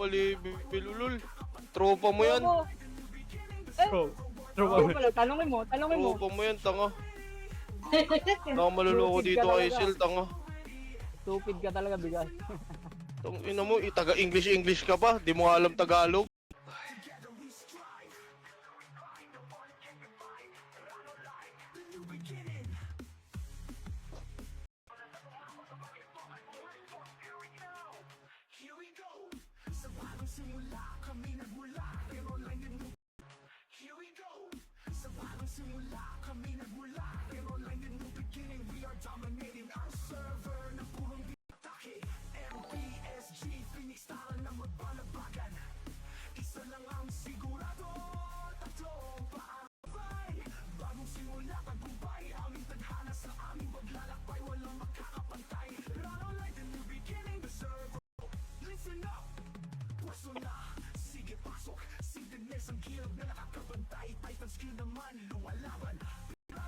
palibel, ulol. Tropa mo yan. Tropa mo. Tanongin mo. Tropa mo yan, tanga. Tanga maluloko dito kay Sil, tanga. Stupid ka talaga, bigas. Tang ina mo, taga-English ka pa. Di mo alam Tagalog.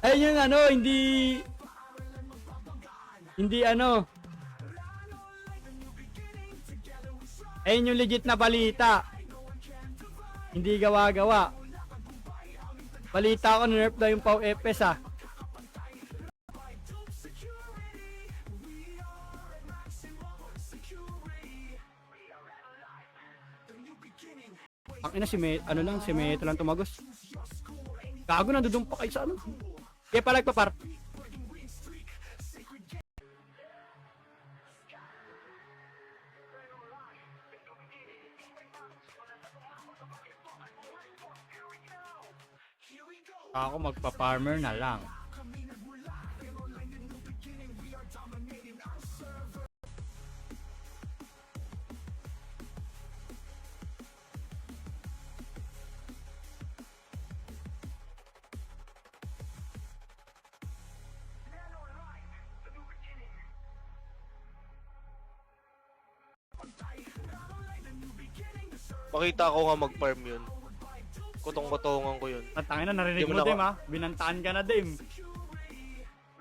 Ayun yung ano, hindi ano. Ayun yung legit na balita. Hindi gawa-gawa. Balita ko, nerf daw yung Pau Epes ah. Ang ina si Meto lang tumagos. Gago na dudumpa kayo sa ano. Kaya palag pa par. Ako magpa-farmer na lang. Makita ko nga mag-farm yun. Kutong-kutongan ko yun. Tangina na narinig mo dim ha. Binantaan ka na dim.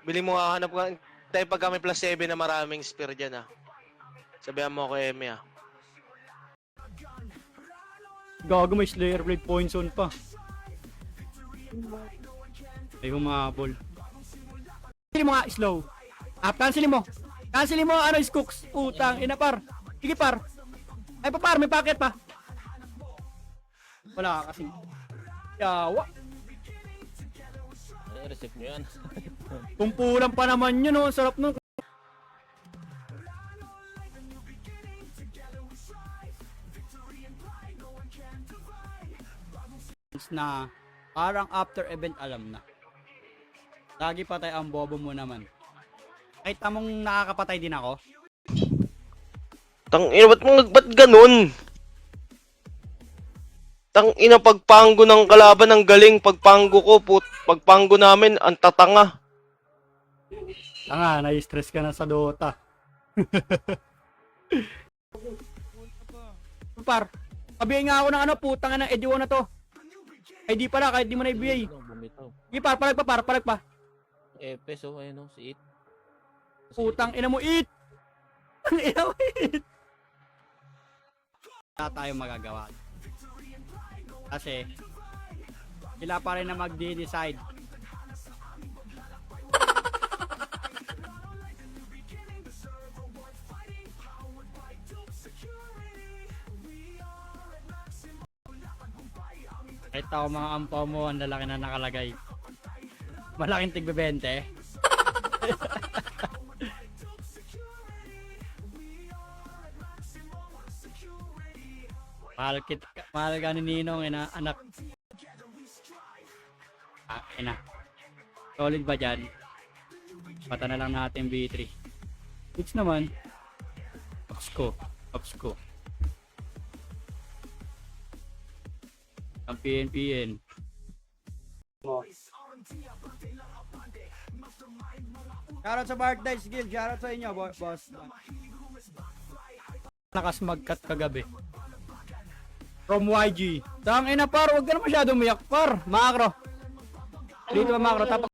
Bili mo nga, hanap ka. Tayo pag kami plus 7 na maraming spear dyan ah. Sabihan mo ako Eme ah. Gago, may Slayer Blade points on pa. Ay humabol. Cancel mo nga slow. Cancel mo. Cancel mo ano is cooks. Utang ina par. Sige par. Ay pa par, may packet pa. Wala kasi. Yawa. Ay, receive nyo yan. Kumpulan pa naman yun oh. Sarap nun. Na parang after event alam na. Lagi patay ang bobo mo naman. Kahit tamong nakakapatay din ako. Tang ina, ba't ganun? Tang ina, pagpanggo ng kalaban ang galing, pagpanggo ko, pagpanggo namin ang tatanga. Tanga, na-stress ka na sa Dota. Par, sabihin nga ako ng ano, putang na edyo na to. Ay di pala, kahit di mo na ibigay. Bumitaw. Sige par, palag pa. Epes oh, ayun oh, si It. Putang ina mo, It! Ang ina mo, It! Wala tayong magagawa. Kasi, sila pa rin na mag-decide. Kahit ako mga ampaw mo, ang lalaki na nakalagay. Malaking tig-20. Mahal ka ni Ninong, anak. Ina. Solid ba dyan? Pata na lang natin B3. It's naman. Ups ko. Ang PNPN. Shoutout sa Bartdice Guild. Shoutout sa inyo, boss. Lakas mag-cut kagabi. From YG. Tang ina par, wag ka na masyadong umiyak par. Makro. Dito ba makro? Tapak.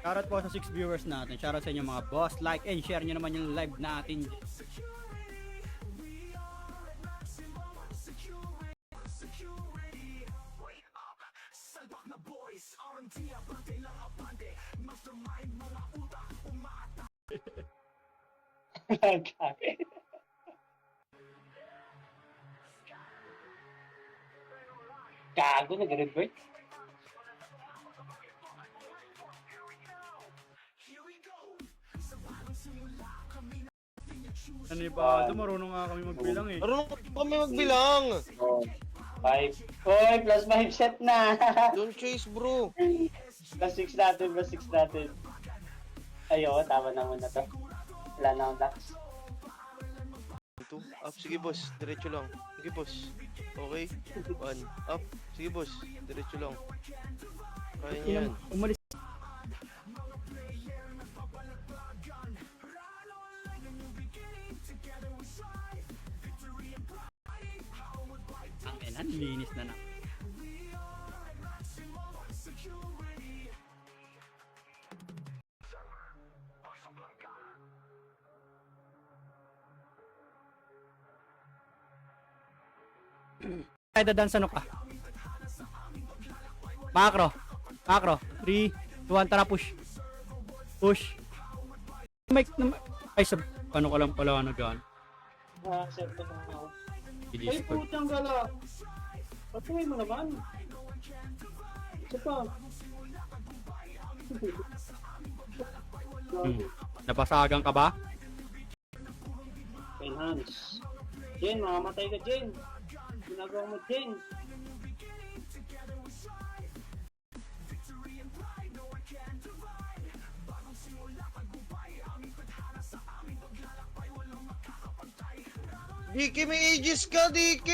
Shoutout po sa 6 viewers natin. Shoutout sa inyo mga boss. Like and share nyo naman yung live natin. Gago, nag-revert. Ano ba? Marunong nga kami magbilang eh. Marunong kami magbilang. Oh, 5. Oy, plus 5 set na. Don't chase, bro. Plus 6 natin, plus 6 natin. Ayoko, tama na muna to. Wala na akong lax. Ito, up. Sige, boss. Diretso lang. Sige, boss. Okay. 1. Up. Sige, boss. Diretso lang. Kaya niya yan. Umalis. Ang enan, linis na na. Ay, dadansa no ka. Macro. Macro. 3, 2, 1, tara push. Push. Mic na ay sab ano ko lang pala nag-ano. Ah, set na ako. Ay, Discord. putang gala. Patuloy mo naman. Isa pa. Napasagan ka ba? Enhance. Jen, mamamatay ka, Jen. Ginagawa mo, Jen. DK, may aegis ka, DK!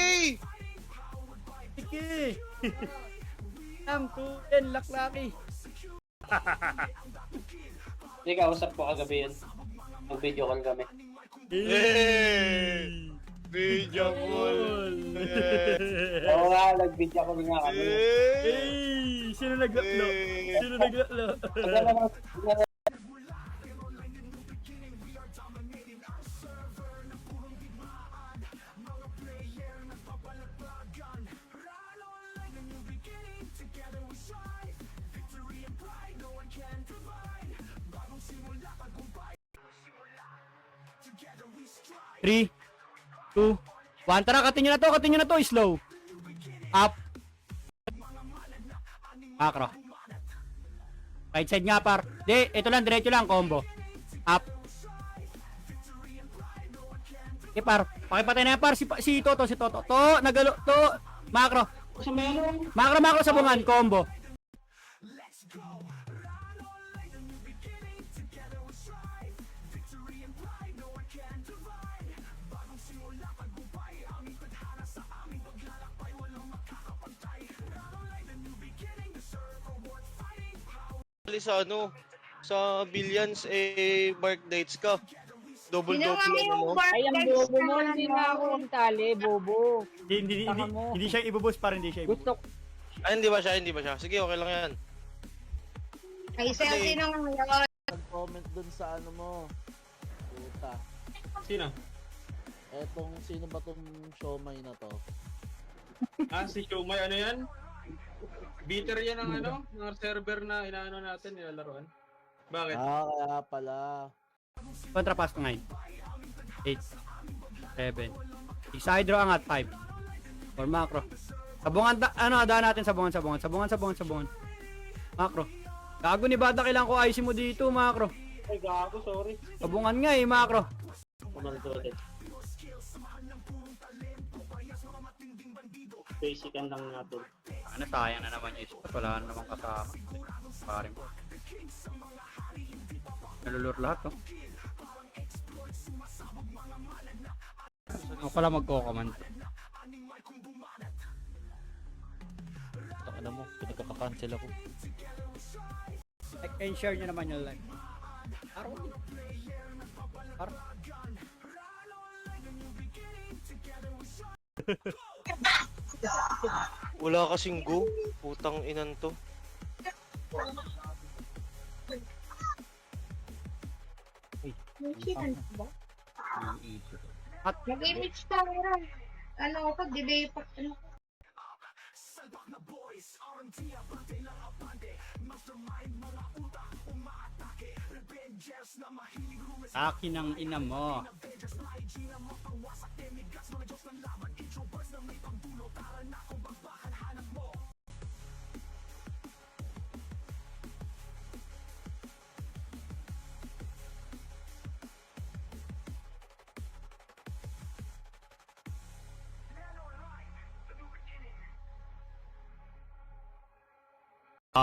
Sige. Am to and laklaki. Hindi, kausap ko kagabi yun. Mag-video call kami. Hey! Video call! Oo nga, nag-video call nga kami. Hey, sino naglatlo? Sino naglatlo? Three, 2, 1. Tara, katin nyo na to, slow. Up. Macro. Right side nga par. Di, ito lang, diretso lang, combo. Up. Okay par, pakipatay na yan par, si Toto. To, nagalo, to, macro. Sa meron. Macro sa bungan, combo. Sa ano, sa Billions, mark dates ka. Double-double ano mo. Ay, ang bobo mo, hindi na ako tali, bobo. Taka mo. Hindi siya ibubus par, hindi siya ibubus. Gusto, Ay, hindi ba siya? Sige, okay lang yan. Ay, selfie na nga ngayon. Comment dun sa ano mo. Puta. Sino? Etong, sino ba tong siomay na to? Ah, si Shumay, ano yan? Bitter yan ang ano, mga server na inaano natin, nilalaroan. Bakit? Ah, kaya pala. Kontra pass 9. 8. 7. Isidro angat 5. For macro. Sabungan, daan natin sabungan. Macro. Gago ni Bada, kailangan ko IC mo dito, macro. Ay, gago, sorry. Sabungan nga macro. Kumalito ulit. Basican lang natin. Ano, sayang na naman yung spot. Wala na naman kasama. Parin mo. Nalulur lahat, oh. Ako pala magko-command. Taka na mo, pinagkaka-cancel ako. Like and share nyo naman yung live. Araw. Wala kasing go. Putang inan to. Nagsihan ba? At Nag-image camera. Ano ako, delay pa. Ano? akin ang ina mo.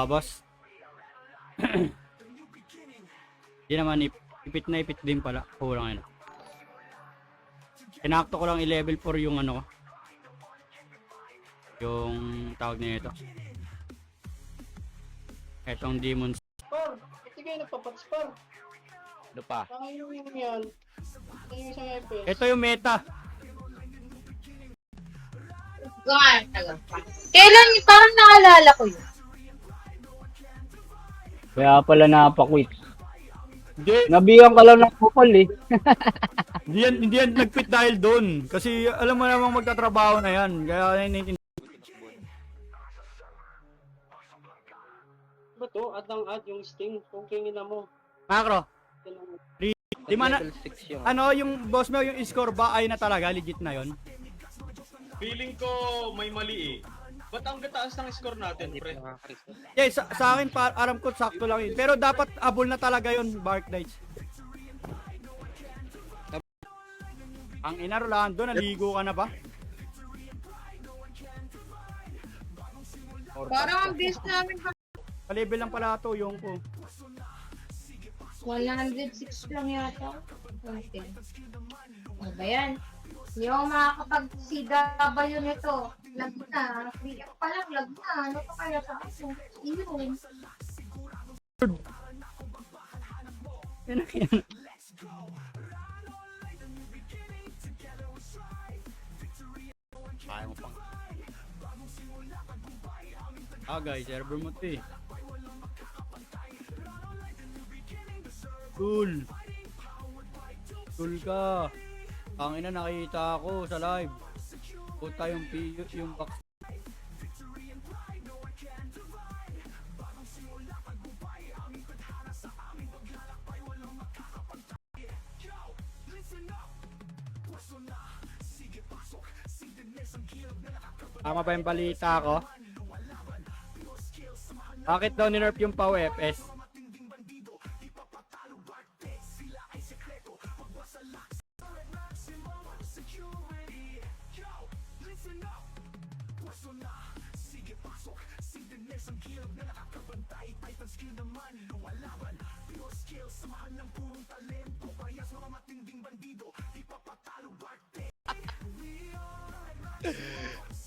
Boss. Di naman ipit na ipit din pala. Kulang yun. Tinakto ko lang i-level 4 yung ano ko. Yung tawag na ito. Etong demons. Spar! Ito kayo nagpapat-spar. Ano pa? Ang yung yan. Ang yung isang FPS. Ito yung meta. Kailan, parang naalala ko yun. Kaya pala napakwit. Hindi, Nabihan ka lang ng kupal eh. hindi yan nag-quit dahil doon. Kasi alam mo namang magtatrabaho na yan. Kaya naiintindihan. Ba to? At ang yung sting. Kung kingin na mo. Macro. Di man Level 6 yung ano yung boss mo yung score ba ay na talaga legit na yon? Feeling ko may mali eh. Ba't ang gataas ng score natin, pre? Yeah, sa akin aram ko sakto lang yun. Pero dapat abol na talaga yon Bark Knights. Ang ina Rolando, naligo ka na ba? Parang ang base namin pa. Ka-level lang pala ito yung ko. 106 lang yata. Okay. Ano ba yan? Hindi ako makakapag-CW nito. Lag na. Hindi ako palang lag na. Ano pa kaya sa akin? Yun. Yan ang yan. Kaya mo pang. Guys, server mo ito eh. Cool. Cool ka. Ang ina nakita ako sa live. Puta yung yung box. Tama ba yung balita ko? Bakit daw ni-nerf yung PAW FS?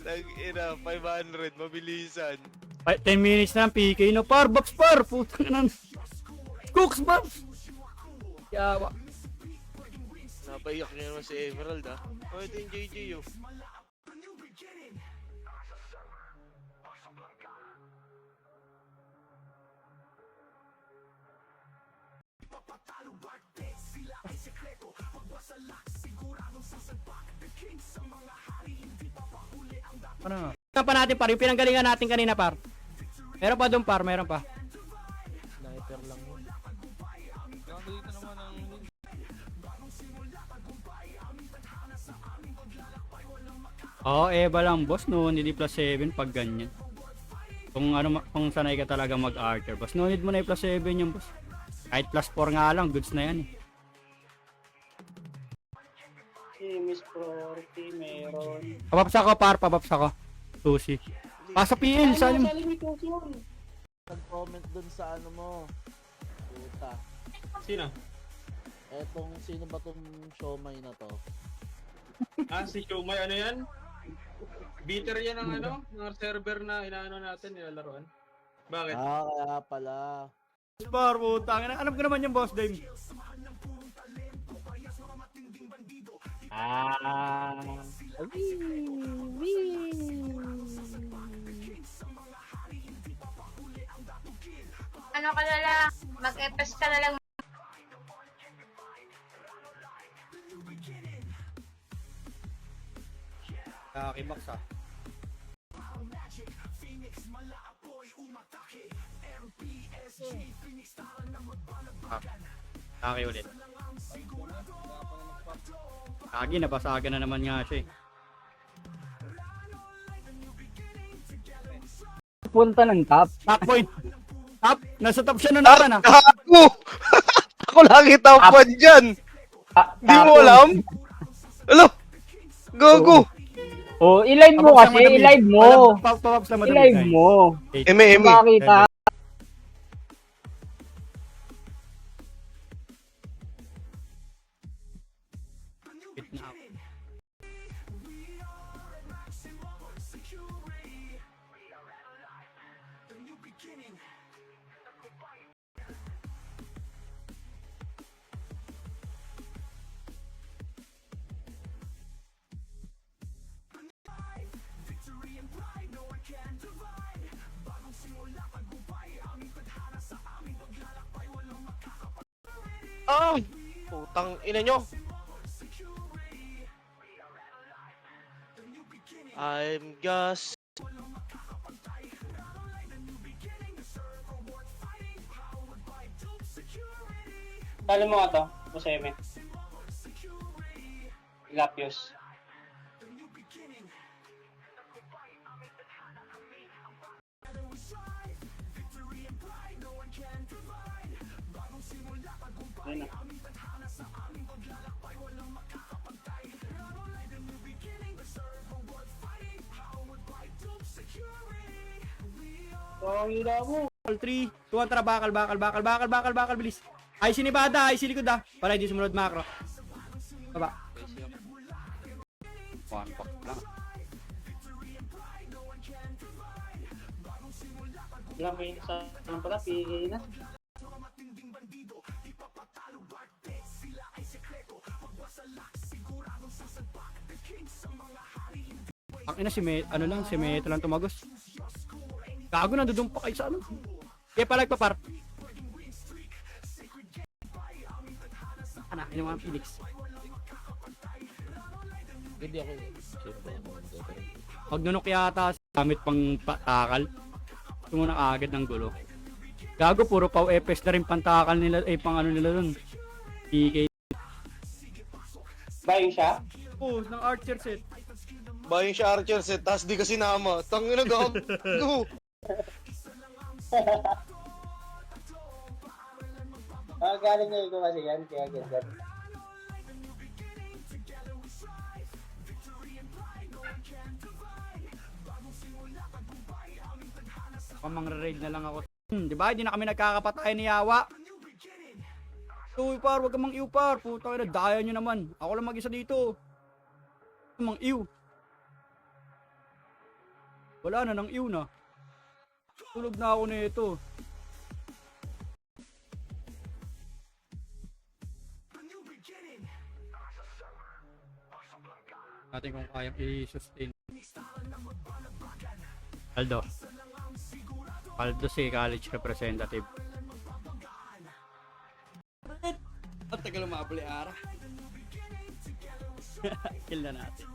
Tag-ina, 500, mabilisan. 10 minutes na ang PK no par, Babs par, putang ina. Cooks Babs. Yawa. Napaiyak niya naman si Emerald ah. Oh, ito yung JJ oh. Ano? Ito pa natin par, yung pinanggalingan natin kanina par. Meron pa doon par, meron pa. sniper lang yun. Oo, Eva lang boss, no, hindi plus 7 pag ganyan. Kung ano, kung sanay ka talaga mag-archer, boss, no need mo na i-plus 7 yung boss. Kahit plus 4 nga lang, goods na yan eh. Si Miss Prority meron. Pabaps ako par, pabaps ako. Susi. Pasa PL, saan yung... Nag-comment dun sa ano mo. Puta. Sino? Etong sino ba tong siomay na to? Si Shumay, ano yan? Bitter yan ang ano, mga server na inaano natin, nilalaroan. Bakit? Kaya pala. Par, putang ina. Alam ko naman yung boss Dame. Ano ka na lang, mag-epes ka na lang. Kakimax ah. Kaki ulit. Kagi, nabasagan na naman nga siya eh. Punta ng top. Top point! Top! Nasa top siya na naman ah. Ako! Ako lagi top 1 dyan! Di mo alam? Alo! Gago! Oh, i-live mo kasi, i-live mo. I-live mo. Eme. Makita. Ah! Putang ina nyo! I'm just... Talo mo nga to, Buseme. Lapios. Ayun na. Oh, ina mo. 3, 2, tara, bakal, bilis. Ay, sinibada, ay, silikod ah. Para hindi sumunod macro. Baba. One pack lang. Wala mo yung sa ano pala, PA na. Ang ina, si Meto lang tumagos. Gago na, dudumpa kayo sa ano. Kaya palag pa par. Anak, yung mga Phoenix. Hindi ako. Sino ba yung mga veteran? Pag nunok yata gamit pang patakal. Gusto mo na agad ng gulo. Gago, puro pau FS na rin pantakal nila, pang ano nila dun. PK. Bayo siya? Oh, ng Archer set. Bayo siya Archer set, tas di kasi nama. Tangina gago! Galing niya ko kasi yan, kaya ganyan. Pamang-raid na lang ako. Di ba? Hindi na kami nagkakapatay ni Yawa. Uy, par, wag ka mang iw, par. Puta, daya nyo naman. Ako lang mag-isa dito. Mang iw. Wala na, nang iw na. Tulog na ako nito. Natin kung kayang i-sustain. Aldo si college representative. Ang tagal umabali ara. Kill na natin.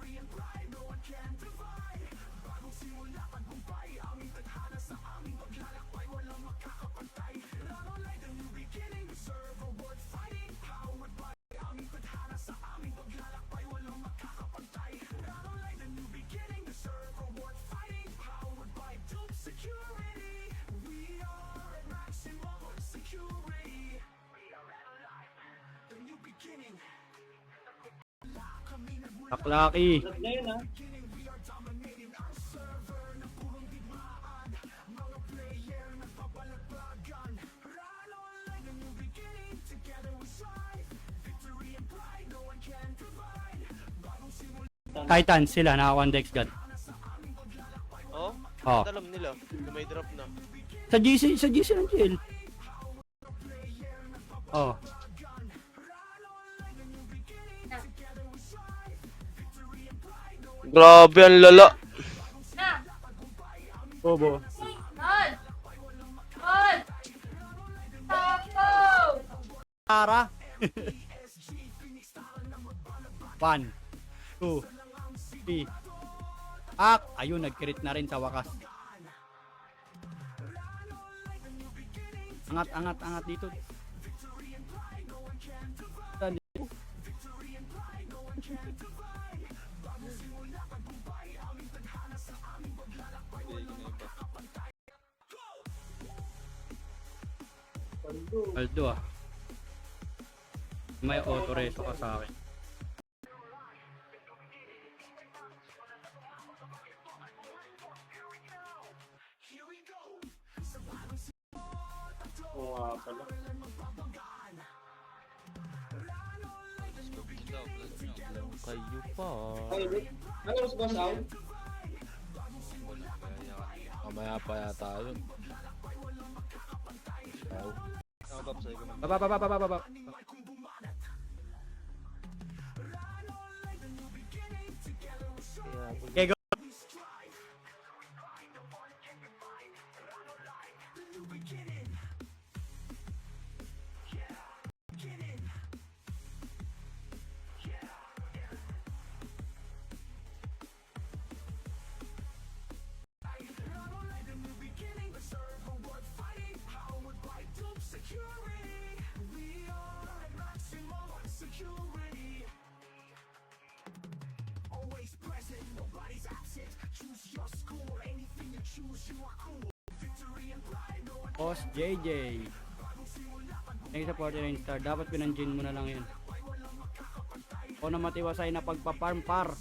Taklaki. Sarap na yun, ha? Titans sila, naka 1 Dex God. Oh? Oh. Alam nila na may drop na. Sa GC ng jail. Oh. Grabe, ang lala. Bobo. Nol! Nol! Tapo! Tara. 1, 2, 3. Ayun, nag-crit na rin sa wakas. Angat dito. Aldo ah. May auto reso ka sa akin. Oo nga pala. Kayo pa. Ay, wait. Ano mas ba sound? Mamaya pa yata yun. Baba. Okay, go. Boss JJ. Thank you sa 49 star. Dapat pinanjin mo na lang yun. O na matiwasay na pagpa-farm par.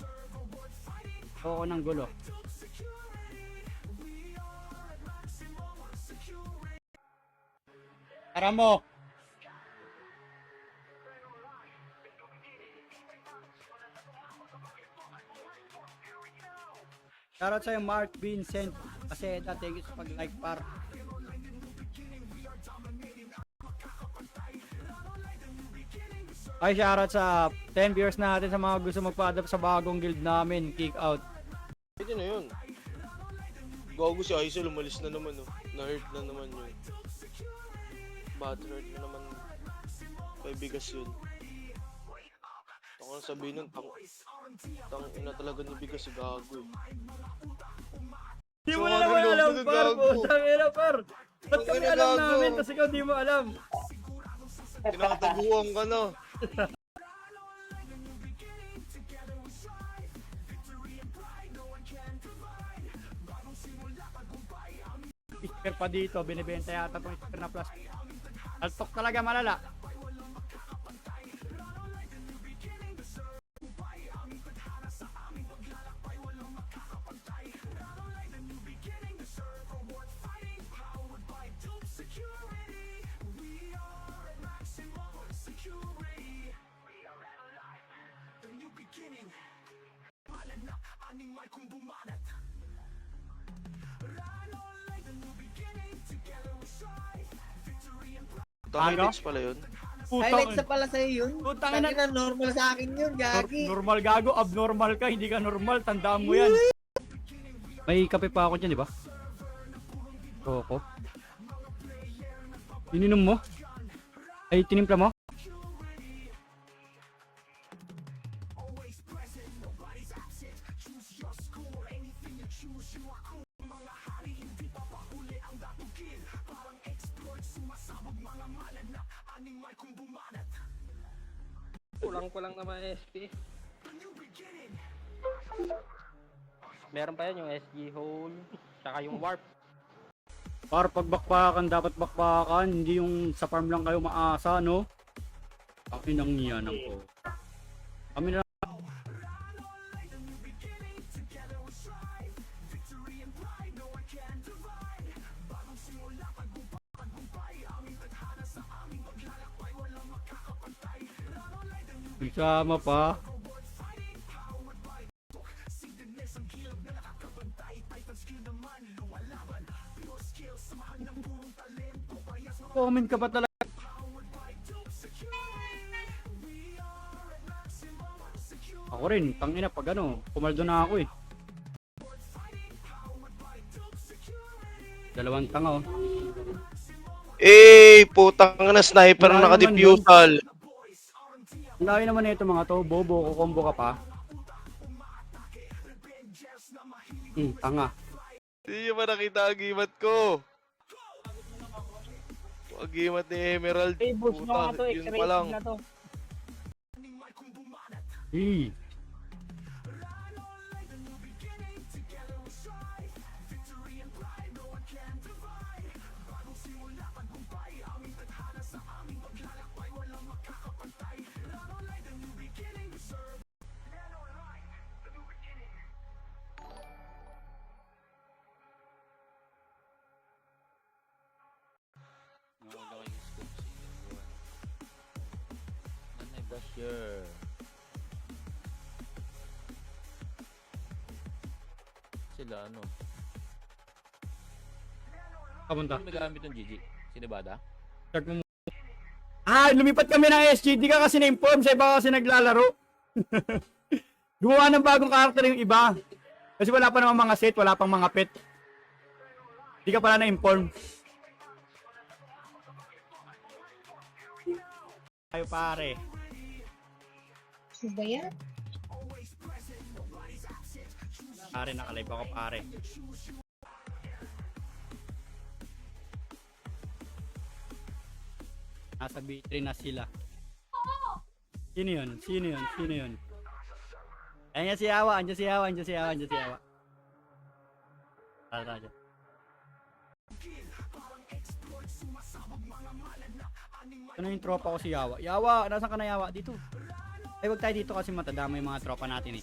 Oo ng gulo. Tara mo. Shoutout sa'yo Mark Vincent. Kasi thank you sa pag-like par. Ay, shoutout sa 10 viewers natin sa mga gusto magpa-adapt sa bagong guild namin, kick out. Pwede na yun. Gago si Aizel, umalis na naman oh. Na-hurt na naman yun. Bad hurt na naman. May bigas yun. Ako sabihin nun, tang ina talaga ni bigas si gago eh. Di mo So, na ano naman yun? alam, Ano par, gago? putang ina, par. Ba't Ang kami ina, alam gago? namin, tas ikaw di mo alam. Tinataguan ka na. Sticker pa dito, binibenta yata itong sticker na plastic. Altok talaga malala. Highlights pala yun. Highlights na pala sa'yo yun. Putang ina. Tangina, normal sa akin yun, gagi. Normal gago, abnormal ka, hindi ka normal, tandaan mo yan. May kape pa ako dyan, di ba? Koko. Ininom mo? Ay, tinimpla mo? Kulang naman SP. Meron pa yan yung SG hole, tsaka yung warp. Para pag bakbakan, dapat bakbakan, hindi yung sa farm lang kayo maasa, no? Akin ang yan ako. Kami na Sama pa. Comment ka pa talaga. Ako rin, tangina pag ano, pumaldo na ako eh. Dalawang tanga oh. Putang na sniper ang Wala naman nakadifusal. Ang laki naman ito mga to, bobo, kukombo ka pa. Tanga. Hindi nyo ba nakita ang gimat ko? Ang gimat ni Emerald. Eh, boss nyo nga to, Puta, yun X-ray pa lang. na to. Eh. Dasher. Sila ano? Kapunta. Ano nagamit ng GG? Sinibada? Check mo. Lumipat kami ng SG. Di ka kasi na-inform. Sa iba kasi naglalaro. Gumawa ng bagong karakter yung iba. Kasi wala pa naman mga set. Wala pang mga pet. Di ka pala na-inform. Tayo pare. Ano ba yan? Pare, nakalive ako pare. Nasa B3 na sila. Sino yun? Sino yun? Sino yun? Ayan si Yawa, andyan si Yawa, andyan si Yawa, andyan si Yawa. Tara, tara. Ito na yung tropa ko si Yawa. Yawa, nasan ka na Yawa? Dito. Ay, wag tayo dito kasi matadama yung mga tropa natin eh.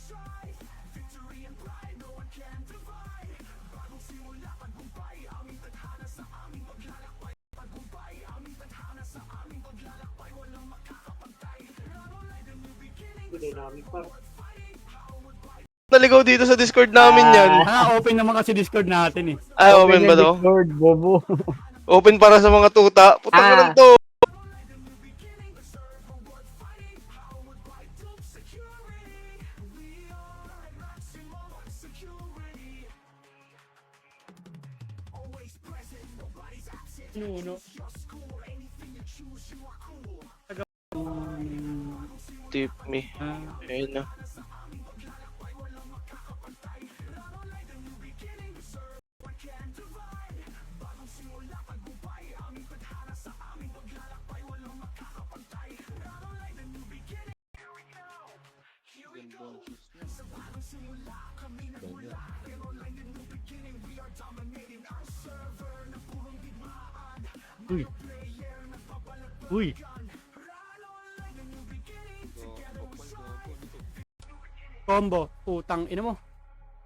Naligaw dito sa Discord namin yan. Open naman kasi Discord natin eh. Ay, open ba to? Discord, bobo. Open para sa mga tuta. Putang na lang to. Nuno. Tip me. Ayun na. Uy. Uy. Combo. Putang ina mo.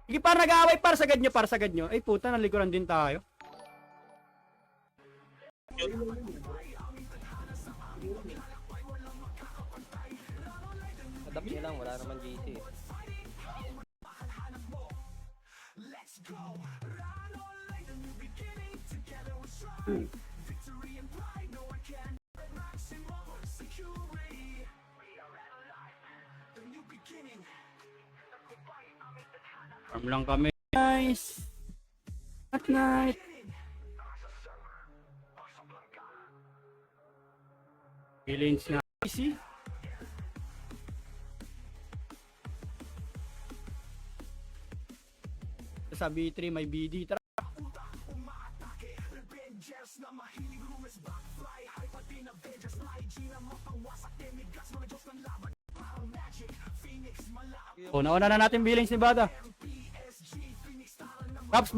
Sige para nag-aaway para sagad nyo, para sagad nyo. Ay puta, nalikuran din tayo. Adapt nyo lang, wala naman GC. Farm lang kami. Nice. At night. Lanes na. Easy. Sa B3 may BD. Tara. Una-una na natin billings ni Bada. Paps,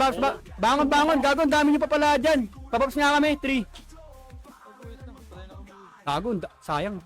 bangon, gagon, dami nyo pa pala dyan. Papaps nga kami, 3. Gagon, sayang.